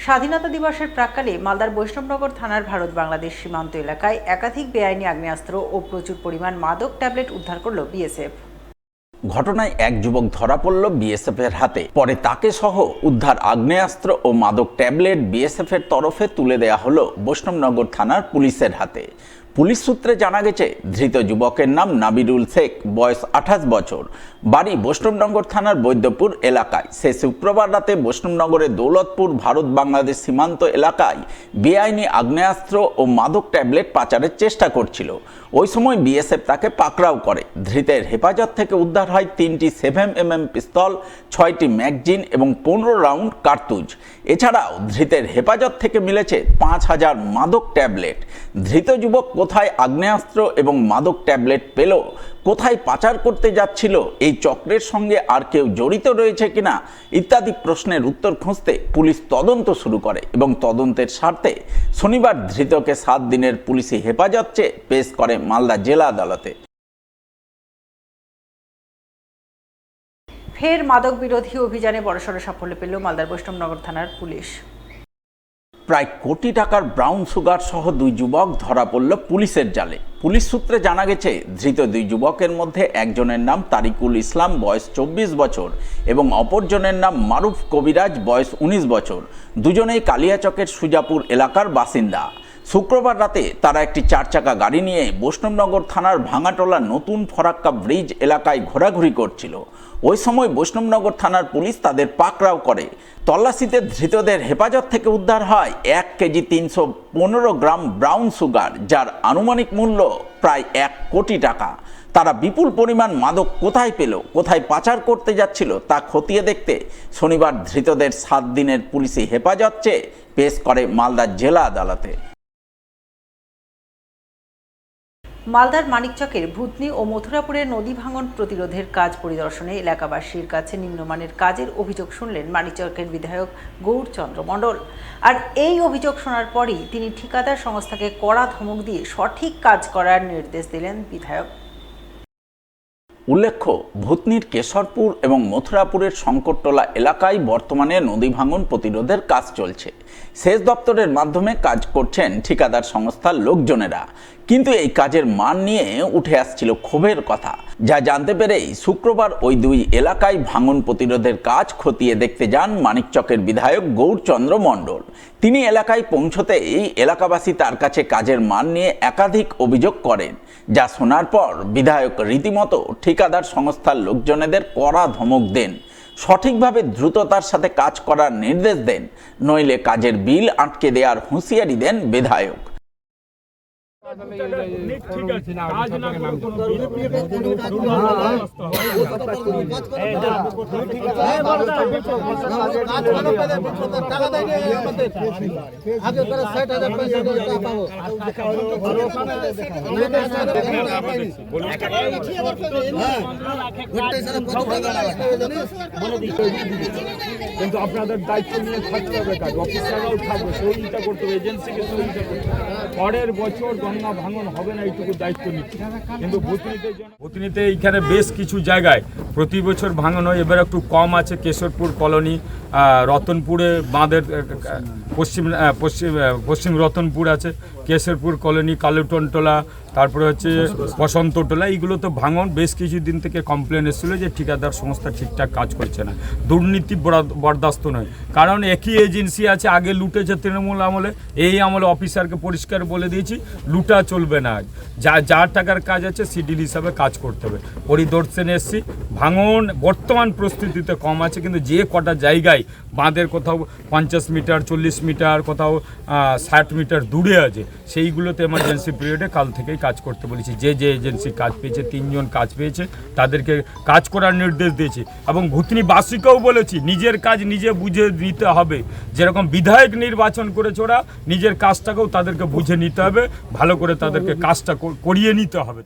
স্বাধীনতা দিবসের প্রাক্কালে মালদার বৈষ্ণবনগর থানার ভারত বাংলাদেশ সীমান্ত এলাকায় একাধিক বেআইনি আগ্নেয়াস্ত্র ও প্রচুর পরিমাণ মাদক ট্যাবলেট উদ্ধার করল বিএসএফ। ঘটনায় এক যুবক ধরা পড়ল বিএসএফের হাতে। পরে তাকে সহ উদ্ধার আগ্নেয়াস্ত্র ও মাদক ট্যাবলেট বিএসএফের তরফে তুলে দেয়া হলো বৈষ্ণবনগর থানার পুলিশের হাতে। পুলিশ সূত্রে জানা গেছে, ধৃত যুবকের নাম নাবিরুল শেখ, বয়স 28 বছর, বাড়ি বৈষ্ণবনগর থানার বৈদ্যপুর এলাকায়। সে শুক্রবার রাতে বৈষ্ণবনগরের দৌলতপুর ভারত বাংলাদেশ সীমান্ত এলাকায় বেআইনি আগ্নেয়াস্ত্র ও মাদক ট্যাবলেট পাচারের চেষ্টা করছিল। ওই সময় বিএসএফ তাকে পাকড়াও করে। ধৃতের হেফাজত থেকে উদ্ধার হয় 3টি 7mm পিস্তল, 6টি ম্যাগজিন এবং 15 রাউন্ড কার্তুজ। এছাড়াও ধৃতের হেফাজত থেকে মিলেছে 5000 মাদক ট্যাবলেট। ধৃত যুবক কোথায় আগ্নেয়াস্ত্র এবং মাদক ট্যাবলেট পেল, কোথায় পাচার করতে যাচ্ছিল, এই চক্রের সঙ্গে আর কেউ জড়িত রয়েছে কিনা ইত্যাদি প্রশ্নের উত্তর খুঁজতে পুলিশ তদন্ত শুরু করে এবং তদন্তের স্বার্থে শনিবার ধৃতকে 7 দিনের পুলিশি হেফাজত চেয়ে পেশ করে মালদা জেলা আদালতে। ফের মাদক বিরোধী অভিযানে বড়সড় সাফল্য পেল মালদার বৈষ্ণবনগর থানার পুলিশ। প্রায় কোটি টাকার ব্রাউন সুগার সহ 2 যুবক ধরা পড়ল পুলিশের জালে। পুলিশ সূত্রে জানা গেছে, ধৃত 2 যুবকের মধ্যে একজনের নাম তারিকুল ইসলাম, বয়স 24 বছর এবং অপরজনের নাম মারুফ কবিরাজ, বয়স 19 বছর। দুজনেই কালিয়াচকের সুজাপুর এলাকার বাসিন্দা। শুক্রবার রাতে তারা একটি 4 চাকা গাড়ি নিয়ে বৈষ্ণবনগর থানার ভাঙাটোলা নতুন ফরাক্কা ব্রিজ এলাকায় ঘোরাঘুরি করছিল। ওই সময় বৈষ্ণবনগর থানার পুলিশ তাদের পাকড়াও করে। তল্লাশিতে ধৃতদের হেফাজত থেকে উদ্ধার হয় 1 কেজি 315 গ্রাম ব্রাউন সুগার, যার আনুমানিক মূল্য প্রায় 1 কোটি টাকা। তারা বিপুল পরিমাণ মাদক কোথায় পেল, কোথায় পাচার করতে যাচ্ছিল তা খতিয়ে দেখতে শনিবার ধৃতদের 7 দিনের পুলিশি হেফাজত চেয়ে পেশ করে মালদা জেলা আদালতে। মালদার মানিকচকের ভূতনি ও মথুরাপুরের নদী ভাঙন প্রতিরোধের কাজ পরিদর্শনে এলাকাবাসীর কাছে নিম্নমানের কাজের অভিযোগ শুনলেন মানিকচকের বিধায়ক গৌরচন্দ্র মণ্ডল। আর এই অভিযোগ শোনার পরই তিনি ঠিকাদার সংস্থাকে কড়া ধমক দিয়ে সঠিক কাজ করার নির্দেশ দিলেন বিধায়ক। উল্লেখ্য, ভূতনির কেশরপুর এবং মথুরাপুরের শঙ্করটোলা এলাকায় বর্তমানে নদী ভাঙন প্রতিরোধের কাজ চলছে। সেচ দপ্তরের মাধ্যমে কাজ করছেন ঠিকাদার সংস্থার লোকজনেরা, কিন্তু এই কাজের মান নিয়ে উঠে আসছিল ক্ষোভের কথা। যা জানতে পেরেই শুক্রবার ওই 2 এলাকায় ভাঙন প্রতিরোধের কাজ খতিয়ে দেখতে যান মানিকচকের বিধায়ক গৌরচন্দ্র মণ্ডল। তিনি এলাকায় পৌঁছতেই এলাকাবাসী তার কাছে কাজের মান নিয়ে একাধিক অভিযোগ করেন, যা শোনার পর বিধায়ক রীতিমতো ঠিকাদার সংস্থার লোকজনেদের কড়া ধমক দেন। সঠিকভাবে দ্রুততার সাথে কাজ করার নির্দেশ দেন, নইলে কাজের বিল আটকে দেওয়ার হুঁশিয়ারি দেন বিধায়ক। কিন্তু আপনাদের দায়িত্ব নিয়ে থাকতে হবে, কাজ অফিসাররাও থাকবে, সহযোগিতা করতে হবে, এজেন্সিকে সহযোগিতা করতে হবে। পরের বছর গঙ্গা ভাঙন হবে না, এইটুকু দায়িত্ব নিচ্ছে। কিন্তু ভূতনিতে এইখানে বেশ কিছু জায়গায় প্রতি বছর ভাঙন হয়, এবার একটু কম আছে। কেশরপুর কলোনি, রতনপুরে বাঁধের পশ্চিম রতনপুর আছে, কেশরপুর কলোনি, কালুটনটোলা, তারপরে হচ্ছে বসন্তটোলা, এইগুলো তো ভাঙন বেশ কিছুদিন থেকে কমপ্লেন এসেছিলো যে ঠিকাদার সংস্থা ঠিকঠাক কাজ করছে না। দুর্নীতি বরদাস্ত নয়, কারণ একই এজেন্সি আছে, আগে লুটেছে তৃণমূল আমলে, এই আমলে অফিসারকে পরিষ্কার বলে দিয়েছি লুটা চলবে না, যার টাকার কাজ আছে সিডিল হিসাবে কাজ করতে হবে। পরিদর্শনে এসেছি, ভাঙন বর্তমান পরিস্থিতিতে কম আছে, কিন্তু যে কটা জায়গায় বাঁধের কোথাও 50 মিটার 40 মিটার, কোথাও 60 মিটার দূরে আছে, সেইগুলোতে এমার্জেন্সি পিরিয়ডে কাল থেকেই কাজ করতে বলেছি। যে এজেন্সি কাজ পেয়েছে, 3 জন কাজ পেয়েছে, তাদেরকে কাজ করার নির্দেশ দিয়েছি। এবং ভূতনিবাসীকেও বলেছি নিজের কাজ নিজে বুঝে নিতে হবে। যেরকম বিধায়ক নির্বাচন করেছে ওরা, নিজের কাজটাকেও তাদেরকে বুঝে নিতে হবে, ভালো করে তাদেরকে কাজটা করিয়ে নিতে হবে।